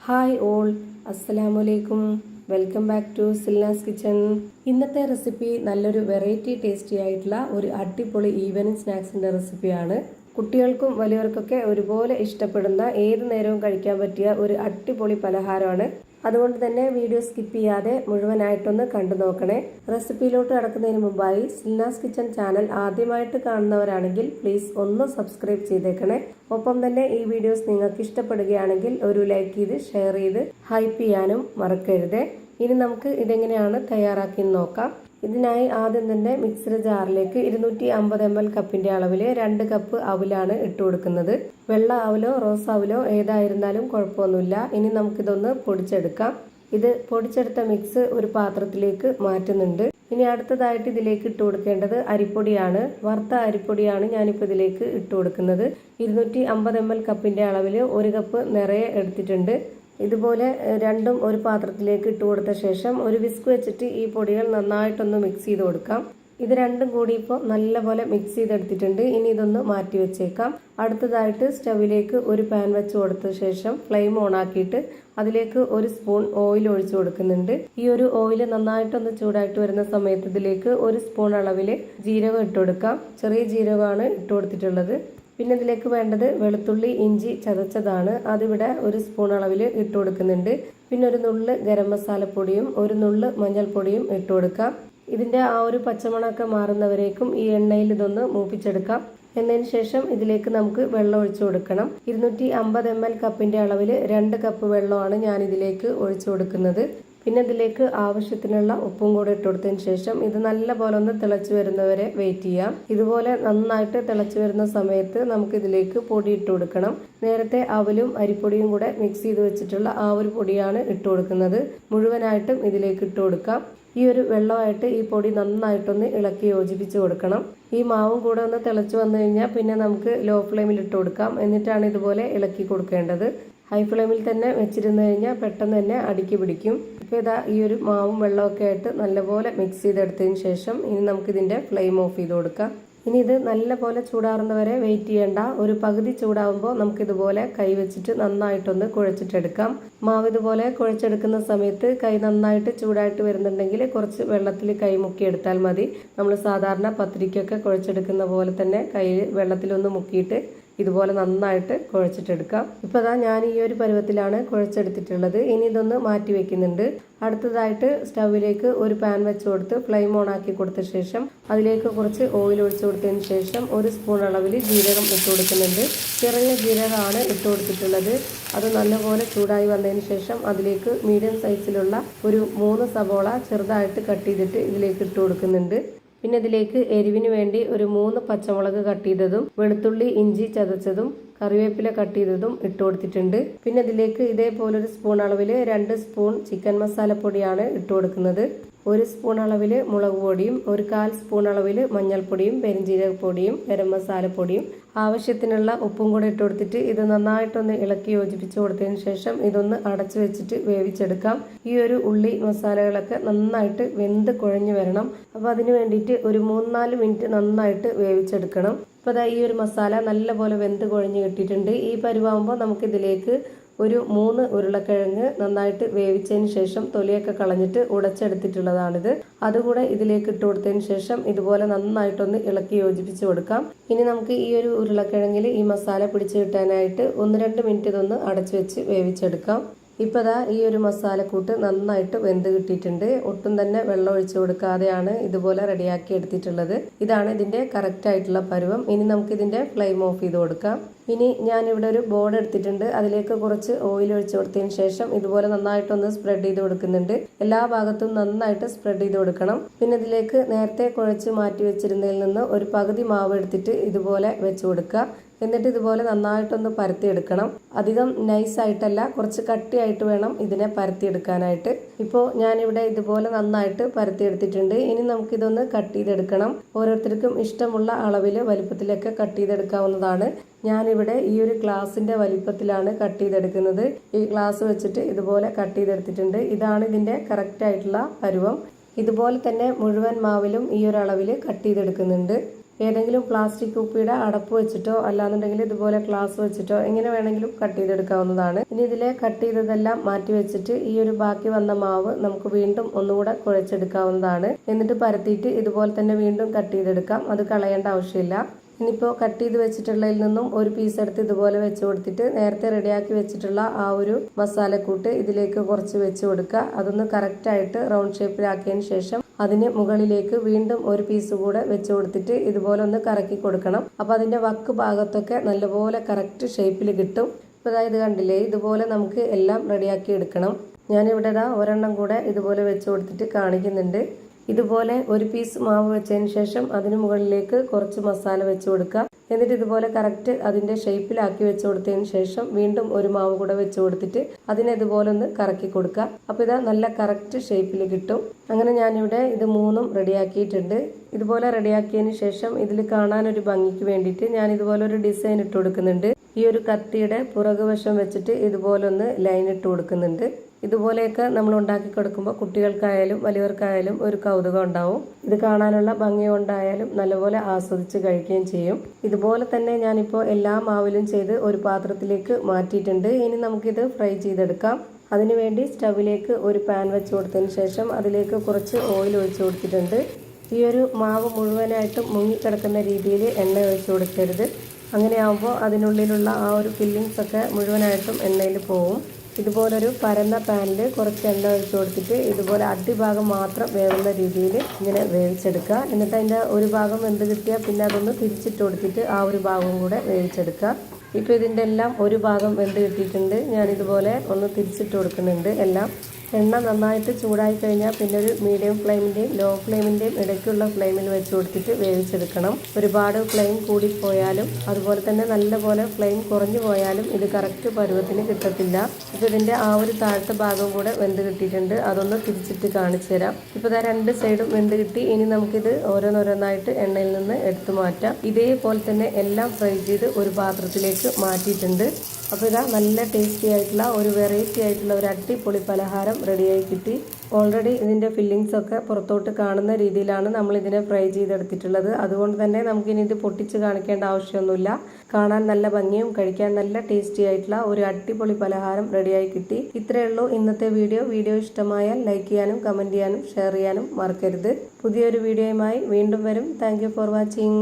Hi all, അസ്സലാമലൈക്കും. Welcome back to Silnas kitchen. ഇന്നത്തെ recipe നല്ലൊരു വെറൈറ്റി ടേസ്റ്റി ആയിട്ടുള്ള ഒരു അടിപൊളി ഈവനിങ് സ്നാക്സിൻ്റെ റെസിപ്പിയാണ്. കുട്ടികൾക്കും വലിയവർക്കൊക്കെ ഒരുപോലെ ഇഷ്ടപ്പെടുന്ന ഏത് നേരവും കഴിക്കാൻ പറ്റിയ ഒരു അടിപൊളി പലഹാരമാണ്. അതുകൊണ്ട് തന്നെ വീഡിയോ സ്കിപ്പ് ചെയ്യാതെ മുഴുവനായിട്ടൊന്ന് കണ്ടു നോക്കണേ. റെസിപ്പിയിലോട്ട് കടക്കുന്നതിന് മുമ്പായി സിൽനാസ് കിച്ചൺ ചാനൽ ആദ്യമായിട്ട് കാണുന്നവരാണെങ്കിൽ പ്ലീസ് ഒന്ന് സബ്സ്ക്രൈബ് ചെയ്തേക്കണേ. ഒപ്പം തന്നെ ഈ വീഡിയോസ് നിങ്ങൾക്ക് ഇഷ്ടപ്പെടുകയാണെങ്കിൽ ഒരു ലൈക്ക് ചെയ്ത് ഷെയർ ചെയ്ത് ഹൈപ്പ് ചെയ്യാനും മറക്കരുത്. ഇനി നമുക്ക് ഇതെങ്ങനെയാണ് തയ്യാറാക്കിയെന്ന് നോക്കാം. ഇതിനായി ആദ്യം തന്നെ മിക്സിയുടെ ജാറിലേക്ക് 250 ml കപ്പിന്റെ അളവിൽ 2 കപ്പ് അവിലാണ് ഇട്ട് കൊടുക്കുന്നത്. വെള്ള അവലോ റോസ് അവലോ ഏതായിരുന്നാലും കുഴപ്പമൊന്നുമില്ല. ഇനി നമുക്കിതൊന്ന് പൊടിച്ചെടുക്കാം. ഇത് പൊടിച്ചെടുത്ത മിക്സ് ഒരു പാത്രത്തിലേക്ക് മാറ്റുന്നുണ്ട്. ഇനി അടുത്തതായിട്ട് ഇതിലേക്ക് ഇട്ട് കൊടുക്കേണ്ടത് അരിപ്പൊടിയാണ്. വറുത്ത അരിപ്പൊടിയാണ് ഞാനിപ്പോൾ ഇതിലേക്ക് ഇട്ട് കൊടുക്കുന്നത്. 250 ml കപ്പിന്റെ അളവിൽ 1 കപ്പ് നിറയെ എടുത്തിട്ടുണ്ട്. ഇതുപോലെ രണ്ടും ഒരു പാത്രത്തിലേക്ക് ഇട്ട് കൊടുത്ത ശേഷം ഒരു വിസ്ക് വെച്ചിട്ട് ഈ പൊടികൾ നന്നായിട്ടൊന്ന് മിക്സ് ചെയ്ത് കൊടുക്കാം. ഇത് രണ്ടും കൂടി ഇപ്പോൾ നല്ലപോലെ മിക്സ് ചെയ്തെടുത്തിട്ടുണ്ട്. ഇനി ഇതൊന്ന് മാറ്റി വെച്ചേക്കാം. അടുത്തതായിട്ട് സ്റ്റവിലേക്ക് ഒരു പാൻ വെച്ച് കൊടുത്ത ശേഷം ഫ്ലെയിം ഓൺ ആക്കിയിട്ട് അതിലേക്ക് 1 സ്പൂൺ ഓയിൽ ഒഴിച്ചു കൊടുക്കുന്നുണ്ട്. ഈ ഒരു ഓയിൽ നന്നായിട്ടൊന്ന് ചൂടായിട്ട് വരുന്ന സമയത്ത് ഇതിലേക്ക് 1 സ്പൂൺ അളവിൽ ജീരകം ഇട്ട് കൊടുക്കാം. ചെറിയ ജീരകമാണ് ഇട്ട് കൊടുത്തിട്ടുള്ളത്. പിന്നെ ഇതിലേക്ക് വേണ്ടത് വെളുത്തുള്ളി ഇഞ്ചി ചതച്ചതാണ്. അതിവിടെ 1 സ്പൂൺ അളവിൽ ഇട്ട് കൊടുക്കുന്നുണ്ട്. പിന്നെ ഒരു നുള്ള് ഗരം മസാലപ്പൊടിയും 1 നുള്ള് മഞ്ഞൾപ്പൊടിയും ഇട്ട് കൊടുക്കാം. ഇതിന്റെ ആ ഒരു പച്ചമണമൊക്കെ മാറുന്നവരേക്കും ഈ എണ്ണയിൽ ഇതൊന്ന് മൂപ്പിച്ചെടുക്കാം. എന്നതിന് ശേഷം ഇതിലേക്ക് നമുക്ക് വെള്ളം ഒഴിച്ചു കൊടുക്കണം. 250 ml കപ്പിന്റെ അളവിൽ 2 കപ്പ് വെള്ളമാണ് ഞാൻ ഇതിലേക്ക് ഒഴിച്ചു കൊടുക്കുന്നത്. പിന്നെ ഇതിലേക്ക് ആവശ്യത്തിനുള്ള ഉപ്പും കൂടെ ഇട്ട് കൊടുത്തതിന് ശേഷം ഇത് നല്ലപോലെ ഒന്ന് തിളച്ചു വരുന്നവരെ വെയിറ്റ് ചെയ്യാം. ഇതുപോലെ നന്നായിട്ട് തിളച്ചു വരുന്ന സമയത്ത് നമുക്ക് ഇതിലേക്ക് പൊടി ഇട്ട് കൊടുക്കണം. നേരത്തെ അവലും അരിപ്പൊടിയും കൂടെ മിക്സ് ചെയ്ത് വെച്ചിട്ടുള്ള ആ ഒരു പൊടിയാണ് ഇട്ട് കൊടുക്കുന്നത്. മുഴുവനായിട്ടും ഇതിലേക്ക് ഇട്ട് കൊടുക്കാം. ഈ ഒരു വെള്ളമായിട്ട് ഈ പൊടി നന്നായിട്ടൊന്ന് ഇളക്കി യോജിപ്പിച്ച് കൊടുക്കണം. ഈ മാവും കൂടെ ഒന്ന് തിളച്ചു വന്നു കഴിഞ്ഞാൽ പിന്നെ നമുക്ക് ലോ ഫ്ലെയിമിൽ ഇട്ട് കൊടുക്കാം. എന്നിട്ടാണ് ഇതുപോലെ ഇളക്കി കൊടുക്കേണ്ടത്. ഹൈ ഫ്ലെയിമിൽ തന്നെ വെച്ചിരുന്നു കഴിഞ്ഞാൽ പെട്ടെന്ന് തന്നെ അടിക്ക് പിടിക്കും. ഇപ്പോൾ ഇതാ ഈ ഒരു മാവും വെള്ളമൊക്കെ ആയിട്ട് നല്ലപോലെ മിക്സ് ചെയ്തെടുത്തതിന് ശേഷം ഇനി നമുക്കിതിൻ്റെ ഫ്ലെയിം ഓഫ് ചെയ്ത് കൊടുക്കാം. ഇനി ഇത് നല്ലപോലെ ചൂടാറുന്നവരെ വെയിറ്റ് ചെയ്യേണ്ട. ഒരു പകുതി ചൂടാവുമ്പോൾ നമുക്കിതുപോലെ കൈ വെച്ചിട്ട് നന്നായിട്ടൊന്ന് കുഴച്ചിട്ടെടുക്കാം. മാവ് ഇതുപോലെ കുഴച്ചെടുക്കുന്ന സമയത്ത് കൈ നന്നായിട്ട് ചൂടായിട്ട് വരുന്നുണ്ടെങ്കിൽ കുറച്ച് വെള്ളത്തിൽ കൈ മുക്കിയെടുത്താൽ മതി. നമ്മൾ സാധാരണ പത്തിരിക്കൊക്കെ കുഴച്ചെടുക്കുന്ന പോലെ തന്നെ കൈ വെള്ളത്തിലൊന്ന് മുക്കിയിട്ട് ഇതുപോലെ നന്നായിട്ട് കുഴച്ചിട്ടെടുക്കാം. ഇപ്പോൾ അതാ ഞാൻ ഈ ഒരു പരുവത്തിലാണ് കുഴച്ചെടുത്തിട്ടുള്ളത്. ഇനി ഇതൊന്ന് മാറ്റി വെക്കുന്നുണ്ട്. അടുത്തതായിട്ട് സ്റ്റൗവിലേക്ക് ഒരു പാൻ വെച്ച് കൊടുത്ത് ഫ്ലെയിം ഓൺ ആക്കി കൊടുത്ത ശേഷം അതിലേക്ക് കുറച്ച് ഓയിൽ ഒഴിച്ചു കൊടുത്തതിന് ശേഷം 1 സ്പൂൺ അളവിൽ ജീരകം ഇട്ട് കൊടുക്കുന്നുണ്ട്. ചെറിയ ജീരകമാണ് ഇട്ട് കൊടുത്തിട്ടുള്ളത്. അത് നല്ലപോലെ ചൂടായി വന്നതിന് ശേഷം അതിലേക്ക് മീഡിയം സൈസിലുള്ള ഒരു 3 സവോള ചെറുതായിട്ട് കട്ട് ചെയ്തിട്ട് ഇതിലേക്ക് ഇട്ട് കൊടുക്കുന്നുണ്ട്. പിന്നെ ഇതിലേക്ക് എരിവിന് വേണ്ടി ഒരു 3 പച്ചമുളക് കട്ട് ചെയ്തതും വെളുത്തുള്ളി ഇഞ്ചി ചതച്ചതും കറിവേപ്പില കട്ട് ചെയ്തതും ഇട്ട് കൊടുത്തിട്ടുണ്ട്. പിന്നെ ഇതിലേക്ക് ഇതേപോലെ 1 സ്പൂൺ അളവിൽ 2 സ്പൂൺ ചിക്കൻ മസാലപ്പൊടിയാണ് ഇട്ട് കൊടുക്കുന്നത്. 1 സ്പൂൺ അളവിൽ മുളക് പൊടിയും 1/4 സ്പൂൺ അളവിൽ മഞ്ഞൾപ്പൊടിയും പെരുംജീരകപ്പൊടിയും ഗരം മസാലപ്പൊടിയും ആവശ്യത്തിനുള്ള ഉപ്പും കൂടെ ഇട്ട് കൊടുത്തിട്ട് ഇത് നന്നായിട്ടൊന്ന് ഇളക്കി യോജിപ്പിച്ച് കൊടുത്തതിന് ശേഷം ഇതൊന്ന് അടച്ചു വെച്ചിട്ട് വേവിച്ചെടുക്കാം. ഈ ഒരു ഉള്ളി മസാലകളൊക്കെ നന്നായിട്ട് വെന്ത് കുഴഞ്ഞു വരണം. അപ്പോൾ അതിന് വേണ്ടിയിട്ട് ഒരു 3-4 മിനിറ്റ് നന്നായിട്ട് വേവിച്ചെടുക്കണം. അപ്പോൾ അതാ ഈ ഒരു മസാല നല്ലപോലെ വെന്ത് കുഴഞ്ഞ് കിട്ടിയിട്ടുണ്ട്. ഈ പരുവാകുമ്പോൾ നമുക്കിതിലേക്ക് ഒരു 3 ഉരുളക്കിഴങ്ങ് നന്നായിട്ട് വേവിച്ചതിന് ശേഷം തൊലിയൊക്കെ കളഞ്ഞിട്ട് ഉടച്ചെടുത്തിട്ടുള്ളതാണിത്. അതുകൂടെ ഇതിലേക്ക് ഇട്ട് കൊടുത്തതിന് ശേഷം ഇതുപോലെ നന്നായിട്ടൊന്ന് ഇളക്കി യോജിപ്പിച്ച് കൊടുക്കാം. ഇനി നമുക്ക് ഈ ഒരു ഉരുളക്കിഴങ്ങിൽ ഈ മസാല പിടിച്ച് കിട്ടാനായിട്ട് 1-2 മിനിറ്റ് ഇതൊന്ന് അടച്ചു വെച്ച് വേവിച്ചെടുക്കാം. ഇപ്പോൾ ദാ ഈ ഒരു മസാലക്കൂട്ട് നന്നായിട്ട് വെന്ത് കിട്ടിയിട്ടുണ്ട്. ഒട്ടും തന്നെ വെള്ളം ഒഴിച്ചു കൊടുക്കാതെയാണ് ഇതുപോലെ റെഡിയാക്കി എടുത്തിട്ടുള്ളത്. ഇതാണ് ഇതിൻ്റെ കറക്റ്റ് ആയിട്ടുള്ള പരുവം. ഇനി നമുക്ക് ഇതിൻ്റെ ഫ്ലെയിം ഓഫ് ചെയ്ത് കൊടുക്കാം. ഇനി ഞാനിവിടെ ഒരു ബോർഡ് എടുത്തിട്ടുണ്ട്. അതിലേക്ക് കുറച്ച് ഓയിൽ ഒഴിച്ചു കൊടുത്തതിന് ശേഷം ഇതുപോലെ നന്നായിട്ടൊന്ന് സ്പ്രെഡ് ചെയ്ത് കൊടുക്കുന്നുണ്ട്. എല്ലാ ഭാഗത്തും നന്നായിട്ട് സ്പ്രെഡ് ചെയ്ത് കൊടുക്കണം. പിന്നെ ഇതിലേക്ക് നേരത്തെ കുഴച്ച് മാറ്റി വെച്ചിരുന്നതിൽ നിന്ന് ഒരു പകുതി മാവ് എടുത്തിട്ട് ഇതുപോലെ വെച്ച് കൊടുക്കുക. എന്നിട്ട് ഇതുപോലെ നന്നായിട്ടൊന്ന് പരത്തിയെടുക്കണം. അധികം നൈസായിട്ടല്ല, കുറച്ച് കട്ടിയായിട്ട് വേണം ഇതിനെ പരത്തിയെടുക്കാനായിട്ട്. ഇപ്പോൾ ഞാനിവിടെ ഇതുപോലെ നന്നായിട്ട് പരത്തിയെടുത്തിട്ടുണ്ട്. ഇനി നമുക്കിതൊന്ന് കട്ട് ചെയ്തെടുക്കണം. ഓരോരുത്തർക്കും ഇഷ്ടമുള്ള അളവിൽ വലിപ്പത്തിലൊക്കെ കട്ട് ചെയ്തെടുക്കാവുന്നതാണ്. ഞാനിവിടെ ഈ ഒരു ഗ്ലാസിൻ്റെ വലിപ്പത്തിലാണ് കട്ട് ചെയ്തെടുക്കുന്നത്. ഈ ഗ്ലാസ് വെച്ചിട്ട് ഇതുപോലെ കട്ട് ചെയ്തെടുത്തിട്ടുണ്ട്. ഇതാണ് ഇതിൻ്റെ കറക്റ്റ് ആയിട്ടുള്ള പരുവം. ഇതുപോലെ തന്നെ മുഴുവൻ മാവിലും ഈ ഒരു അളവിൽ കട്ട് ചെയ്തെടുക്കുന്നുണ്ട്. ഏതെങ്കിലും പ്ലാസ്റ്റിക് കുപ്പിയുടെ അടപ്പ് വെച്ചിട്ടോ അല്ലാന്നുണ്ടെങ്കിൽ ഇതുപോലെ ഗ്ലാസ് വെച്ചിട്ടോ എങ്ങനെ വേണമെങ്കിലും കട്ട് ചെയ്തെടുക്കാവുന്നതാണ്. ഇനി ഇതിലെ കട്ട് ചെയ്തതെല്ലാം മാറ്റി വെച്ചിട്ട് ഈ ഒരു ബാക്കി വന്ന മാവ് നമുക്ക് വീണ്ടും ഒന്നുകൂടെ കുഴച്ചെടുക്കാവുന്നതാണ്. എന്നിട്ട് പരത്തിയിട്ട് ഇതുപോലെ തന്നെ വീണ്ടും കട്ട് ചെയ്തെടുക്കാം. അത് കളയേണ്ട ആവശ്യമില്ല. ഇനിയിപ്പോൾ കട്ട് ചെയ്ത് വെച്ചിട്ടുള്ളതിൽ നിന്നും ഒരു പീസ് എടുത്ത് ഇതുപോലെ വെച്ച് കൊടുത്തിട്ട് നേരത്തെ റെഡിയാക്കി വെച്ചിട്ടുള്ള ആ ഒരു മസാലക്കൂട്ട് ഇതിലേക്ക് കുറച്ച് വെച്ച് കൊടുക്കുക. അതൊന്ന് കറക്റ്റായിട്ട് റൗണ്ട് ഷേപ്പിലാക്കിയതിന് ശേഷം അതിന് മുകളിലേക്ക് വീണ്ടും ഒരു പീസ് കൂടെ വെച്ച് കൊടുത്തിട്ട് ഇതുപോലെ ഒന്ന് കറക്കി കൊടുക്കണം. അപ്പോൾ അതിൻ്റെ വക്ക് ഭാഗത്തൊക്കെ നല്ലപോലെ കറക്റ്റ് ഷേപ്പിൽ കിട്ടും. ഇപ്പോൾ ഇത് കണ്ടില്ലേ, ഇതുപോലെ നമുക്ക് എല്ലാം റെഡിയാക്കി എടുക്കണം. ഞാനിവിടെ ഒരെണ്ണം കൂടെ ഇതുപോലെ വെച്ച് കൊടുത്തിട്ട് കാണിക്കുന്നുണ്ട്. ഇതുപോലെ ഒരു പീസ് മാവ് വെച്ചതിന് ശേഷം അതിന് മുകളിലേക്ക് കുറച്ച് മസാല വെച്ച് കൊടുക്കുക. എന്നിട്ട് ഇതുപോലെ കറക്റ്റ് അതിൻ്റെ ഷേപ്പിലാക്കി വെച്ച് കൊടുത്തതിന് ശേഷം വീണ്ടും ഒരു മാവ് കൂടെ വെച്ച് കൊടുത്തിട്ട് അതിനെ ഇതുപോലെ ഒന്ന് കറക്കി കൊടുക്കുക. അപ്പോൾ നല്ല കറക്റ്റ് ഷേപ്പിൽ കിട്ടും. അങ്ങനെ ഞാനിവിടെ ഇത് മൂന്നും റെഡിയാക്കിയിട്ടുണ്ട്. ഇതുപോലെ റെഡിയാക്കിയതിന് ശേഷം ഇതിൽ കാണാനൊരു ഭംഗിക്ക് വേണ്ടിയിട്ട് ഞാൻ ഇതുപോലെ ഒരു ഡിസൈൻ ഇട്ട് കൊടുക്കുന്നുണ്ട്. ഈ ഒരു കത്തിയുടെ പുറകുവശം വെച്ചിട്ട് ഇതുപോലെ ഒന്ന് ലൈൻ ഇട്ട് കൊടുക്കുന്നുണ്ട്. ഇതുപോലെയൊക്കെ നമ്മൾ ഉണ്ടാക്കി കൊടുക്കുമ്പോൾ കുട്ടികൾക്കായാലും വലിയവർക്കായാലും ഒരു കൗതുകം ഉണ്ടാവും. ഇത് കാണാനുള്ള ഭംഗി കൊണ്ടായാലും നല്ലപോലെ ആസ്വദിച്ച് കഴിക്കുകയും ചെയ്യും. ഇതുപോലെ തന്നെ ഞാനിപ്പോൾ എല്ലാ മാവിലും ചെയ്ത് ഒരു പാത്രത്തിലേക്ക് മാറ്റിയിട്ടുണ്ട്. ഇനി നമുക്കിത് ഫ്രൈ ചെയ്തെടുക്കാം. അതിനുവേണ്ടി സ്റ്റവിലേക്ക് ഒരു പാൻ വെച്ച് കൊടുത്തതിന് ശേഷം അതിലേക്ക് കുറച്ച് ഓയിൽ ഒഴിച്ച് കൊടുത്തിട്ടുണ്ട്. ഈ ഒരു മാവ് മുഴുവനായിട്ടും മുങ്ങിക്കിടക്കുന്ന രീതിയിൽ എണ്ണ ഒഴിച്ച് കൊടുക്കരുത്. അങ്ങനെയാകുമ്പോൾ അതിനുള്ളിലുള്ള ആ ഒരു ഫില്ലിങ്സ് ഒക്കെ മുഴുവനായിട്ടും എണ്ണയിൽ പോവും. ഇതുപോലൊരു പരന്ന പാനിൽ കുറച്ച് എണ്ണ ഒഴിച്ച് കൊടുത്തിട്ട് ഇതുപോലെ അടിഭാഗം മാത്രം വേവുന്ന രീതിയിൽ ഇങ്ങനെ വേവിച്ചെടുക്കുക. എന്നിട്ട് അതിൻ്റെ ഒരു ഭാഗം വെന്ത് കിട്ടിയാൽ പിന്നെ അതൊന്ന് തിരിച്ചിട്ട് കൊടുത്തിട്ട് ആ ഒരു ഭാഗം കൂടെ വേവിച്ചെടുക്കുക. ഇപ്പോൾ ഇതിൻ്റെ എല്ലാം ഒരു ഭാഗം വെന്ത് കിട്ടിയിട്ടുണ്ട്. ഞാനിതുപോലെ ഒന്ന് തിരിച്ചിട്ട് കൊടുക്കുന്നുണ്ട് എല്ലാം. എണ്ണ നന്നായിട്ട് ചൂടായി കഴിഞ്ഞാൽ പിന്നെ ഒരു മീഡിയം ഫ്ലെയിമിൻ്റെയും ലോ ഫ്ലെയിമിൻ്റെയും ഇടയ്ക്കുള്ള ഫ്ലെയിമിൽ വെച്ച് കൊടുത്തിട്ട് വേവിച്ചെടുക്കണം. ഒരുപാട് ഫ്ലെയിം കൂടിപ്പോയാലും അതുപോലെ തന്നെ നല്ലപോലെ ഫ്ലെയിം കുറഞ്ഞു പോയാലും ഇത് കറക്റ്റ് പരുവത്തിന് കിട്ടത്തില്ല. ഇപ്പോൾ ഇതിൻ്റെ ആ ഒരു താഴത്തെ ഭാഗം കൂടെ വെന്ത് കിട്ടിയിട്ടുണ്ട്. അതൊന്ന് തിരിച്ചിട്ട് കാണിച്ചു തരാം. ഇപ്പോൾ രണ്ട് സൈഡും വെന്ത് കിട്ടി. ഇനി നമുക്കിത് ഓരോന്നോരോന്നായിട്ട് എണ്ണയിൽ നിന്ന് എടുത്തു മാറ്റാം. ഇതേപോലെ തന്നെ എല്ലാം ഫ്രൈ ചെയ്ത് ഒരു പാത്രത്തിലേക്ക് മാറ്റിയിട്ടുണ്ട്. അപ്പോൾ നല്ല ടേസ്റ്റി ആയിട്ടുള്ള ഒരു വെറൈറ്റി ആയിട്ടുള്ള ഒരു അടിപൊളി പലഹാരം റെഡിയായി കിട്ടി. ഓൾറെഡി ഇതിൻ്റെ ഫില്ലിങ്സ് ഒക്കെ പുറത്തോട്ട് കാണുന്ന രീതിയിലാണ് നമ്മൾ ഇതിനെ ഫ്രൈ ചെയ്തെടുത്തിട്ടുള്ളത്. അതുകൊണ്ട് തന്നെ നമുക്കിനി ഇത് പൊട്ടിച്ച് കാണിക്കേണ്ട ആവശ്യമൊന്നുമില്ല. കാണാൻ നല്ല ഭംഗിയും കഴിക്കാൻ നല്ല ടേസ്റ്റി ആയിട്ടുള്ള ഒരു അടിപൊളി പലഹാരം റെഡിയായി കിട്ടി. ഇത്രയേ ഉള്ളൂ ഇന്നത്തെ വീഡിയോ. വീഡിയോ ഇഷ്ടമായാൽ ലൈക്ക് ചെയ്യാനും കമൻറ്റ് ചെയ്യാനും ഷെയർ ചെയ്യാനും മറക്കരുത്. പുതിയൊരു വീഡിയോയുമായി വീണ്ടും വരും. Thank you for watching.